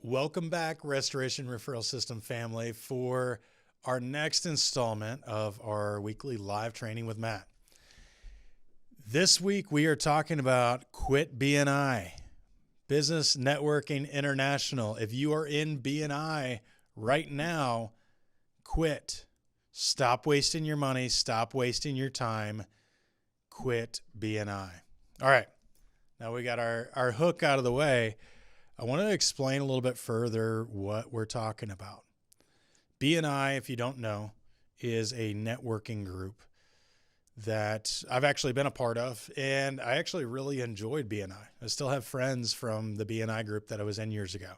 Welcome back, Restoration Referral System family, for our next installment of our weekly live training with Matt. This week, we are talking about Quit BNI, Business Networking International. If you are in BNI right now, quit. Stop wasting your money. Stop wasting your time. Quit BNI. All right. Now we got our hook out of the way. I want to explain a little bit further what we're talking about. BNI, if you don't know, is a networking group that I've actually been a part of, and I actually really enjoyed BNI. I still have friends from the BNI group that I was in years ago.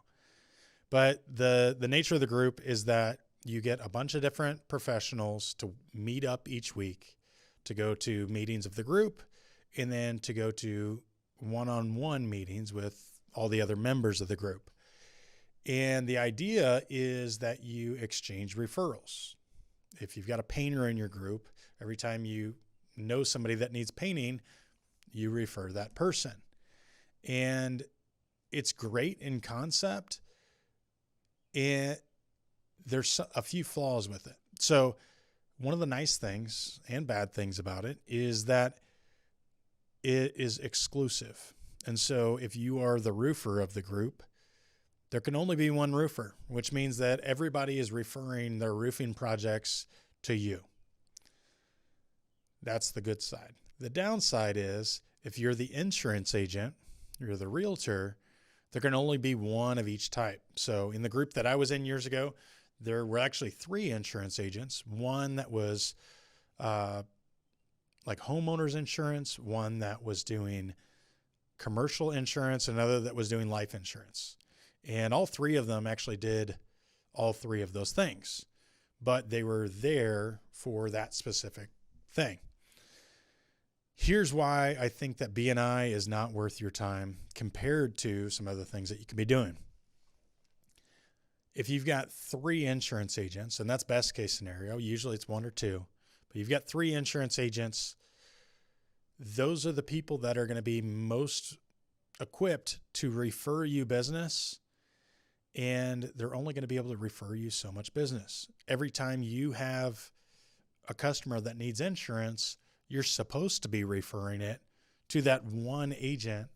But the nature of the group is that you get a bunch of different professionals to meet up each week, to go to meetings of the group, and then to go to one-on-one meetings with all the other members of the group. And the idea is that you exchange referrals. If you've got a painter in your group, every time you know somebody that needs painting, you refer that person. And it's great in concept, and there's a few flaws with it. So one of the nice things and bad things about it is that it is exclusive. And so if you are the roofer of the group, there can only be one roofer, which means that everybody is referring their roofing projects to you. That's the good side. The downside is if you're the insurance agent, you're the realtor, there can only be one of each type. So in the group that I was in years ago, there were actually 3 insurance agents. One that was like homeowners insurance, one that was doing commercial insurance, another that was doing life insurance. And all 3 of them actually did all 3 of those things, but they were there for that specific thing. Here's why I think that BNI is not worth your time compared to some other things that you could be doing. If you've got 3 insurance agents, and that's best case scenario, usually it's 1 or 2, but you've got 3 insurance agents, those are the people that are going to be most equipped to refer you business, and they're only going to be able to refer you so much business. Every time you have a customer that needs insurance, you're supposed to be referring it to that one agent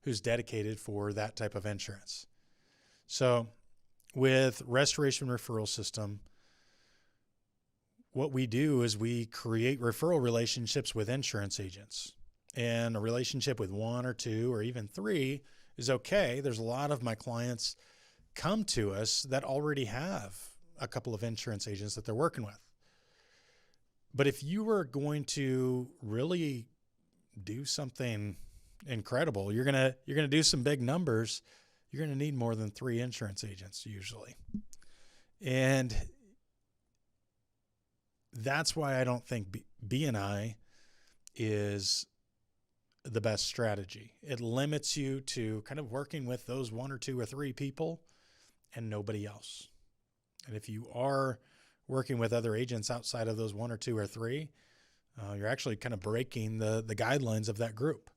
who's dedicated for that type of insurance. So with Restoration Referral System, what we do is we create referral relationships with insurance agents, and a relationship with 1 or 2 or even 3 is okay. There's a lot of my clients come to us that already have a couple of insurance agents that they're working with. But if you are going to really do something incredible, you're going to do some big numbers, you're going to need more than 3 insurance agents usually. And that's why I don't think BNI is the best strategy. It limits you to kind of working with those 1 or 2 or 3 people and nobody else. And if you are working with other agents outside of those 1 or 2 or 3, you're actually kind of breaking the guidelines of that group.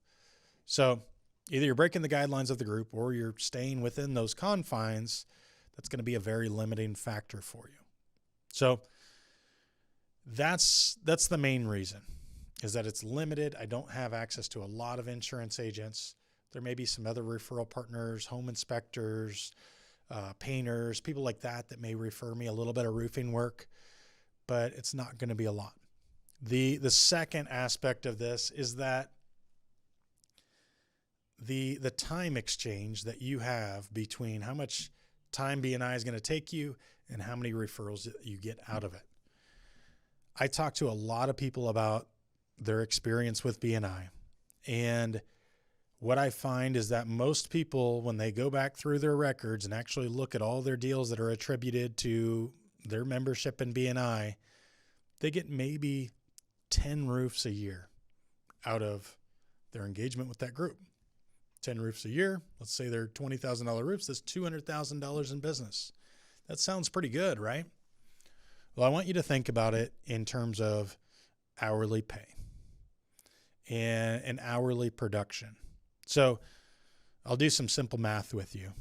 So either you're breaking the guidelines of the group or you're staying within those confines. That's going to be a very limiting factor for you. So that's the main reason, is that it's limited. I don't have access to a lot of insurance agents. There may be some other referral partners, home inspectors, painters, people like that may refer me a little bit of roofing work, but it's not going to be a lot. The second aspect of this is that the time exchange that you have between how much time BNI is going to take you and how many referrals that you get out of it. I talk to a lot of people about their experience with BNI, and what I find is that most people, when they go back through their records and actually look at all their deals that are attributed to their membership in BNI, they get maybe 10 roofs a year out of their engagement with that group. 10 roofs a year, let's say they're $20,000 roofs, that's $200,000 in business. That sounds pretty good, right? Well, I want you to think about it in terms of hourly pay and an hourly production. So I'll do some simple math with you.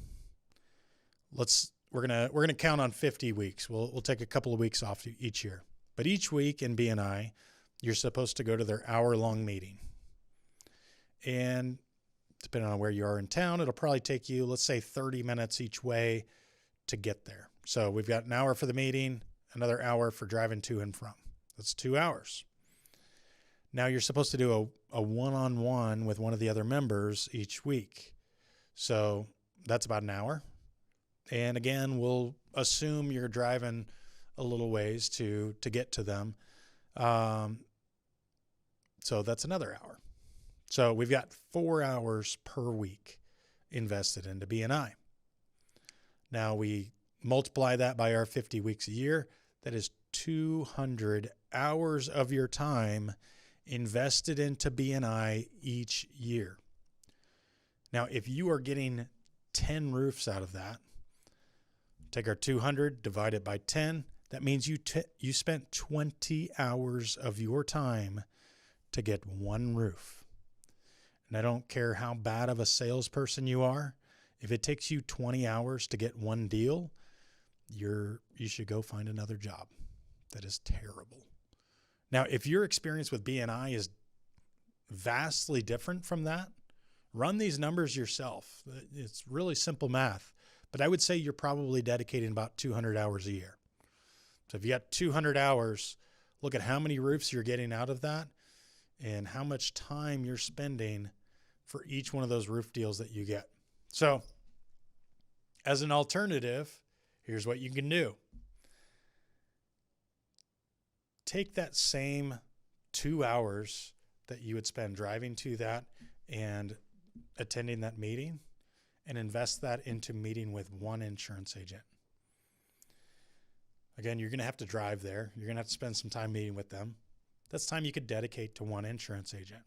we're gonna count on 50 weeks. We'll take a couple of weeks off each year, but each week in BNI, you're supposed to go to their hour-long meeting, and depending on where you are in town, it'll probably take you, let's say, 30 minutes each way to get there. So we've got an hour for the meeting, another hour for driving to and from. That's 2 hours. Now you're supposed to do a one-on-one with one of the other members each week. So that's about an hour. And again, we'll assume you're driving a little ways to get to them. So that's another hour. So we've got 4 hours per week invested into BNI. Now we multiply that by our 50 weeks a year. That is 200 hours of your time invested into BNI each year. Now, if you are getting 10 roofs out of that, take our 200, divide it by 10. That means you spent 20 hours of your time to get one roof. And I don't care how bad of a salesperson you are. If it takes you 20 hours to get one deal, you should go find another job. That is terrible. Now, if your experience with BNI is vastly different from that, run these numbers yourself. It's really simple math, but I would say you're probably dedicating about 200 hours a year. So if you got 200 hours, look at how many roofs you're getting out of that and how much time you're spending for each one of those roof deals that you get. So as an alternative, here's what you can do. Take that same 2 hours that you would spend driving to that and attending that meeting and invest that into meeting with one insurance agent. Again, you're going to have to drive there. You're going to have to spend some time meeting with them. That's time you could dedicate to one insurance agent.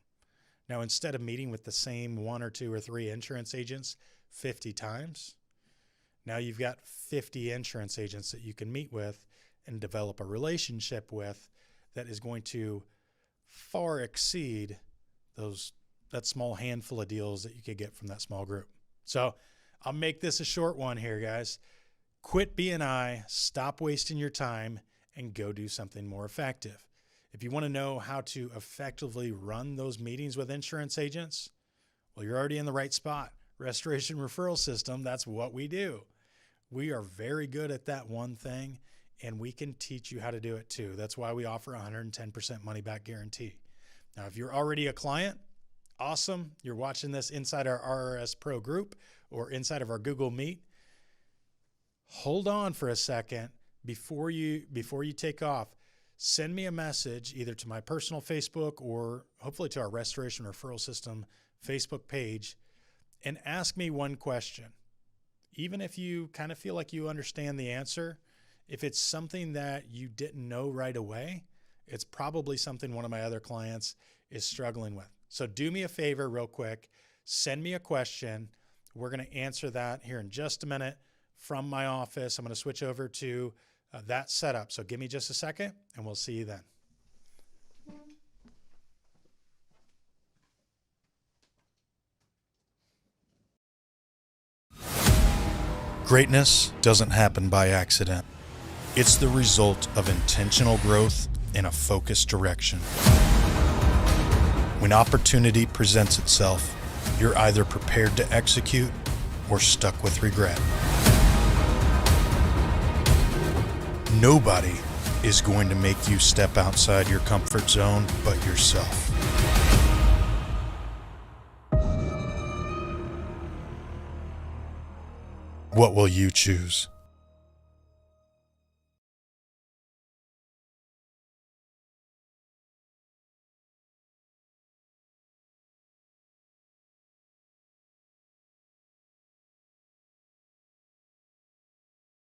Now, instead of meeting with the same 1 or 2 or 3 insurance agents 50 times, now you've got 50 insurance agents that you can meet with and develop a relationship with that is going to far exceed that small handful of deals that you could get from that small group. So I'll make this a short one here, guys. Quit BNI, stop wasting your time, and go do something more effective. If you want to know how to effectively run those meetings with insurance agents, well, you're already in the right spot. Restoration Referral System, that's what we do. We are very good at that one thing, and we can teach you how to do it too. That's why we offer 110% money back guarantee. Now, if you're already a client, awesome. You're watching this inside our RRS Pro group or inside of our Google Meet. Hold on for a second before you take off. Send me a message either to my personal Facebook or hopefully to our Restoration Referral System Facebook page and ask me one question. Even if you kind of feel like you understand the answer, if it's something that you didn't know right away, it's probably something one of my other clients is struggling with. So do me a favor real quick. Send me a question. We're going to answer that here in just a minute from my office. I'm going to switch over to that setup. So give me just a second and we'll see you then. Greatness doesn't happen by accident. It's the result of intentional growth in a focused direction. When opportunity presents itself, you're either prepared to execute or stuck with regret. Nobody is going to make you step outside your comfort zone but yourself. What will you choose?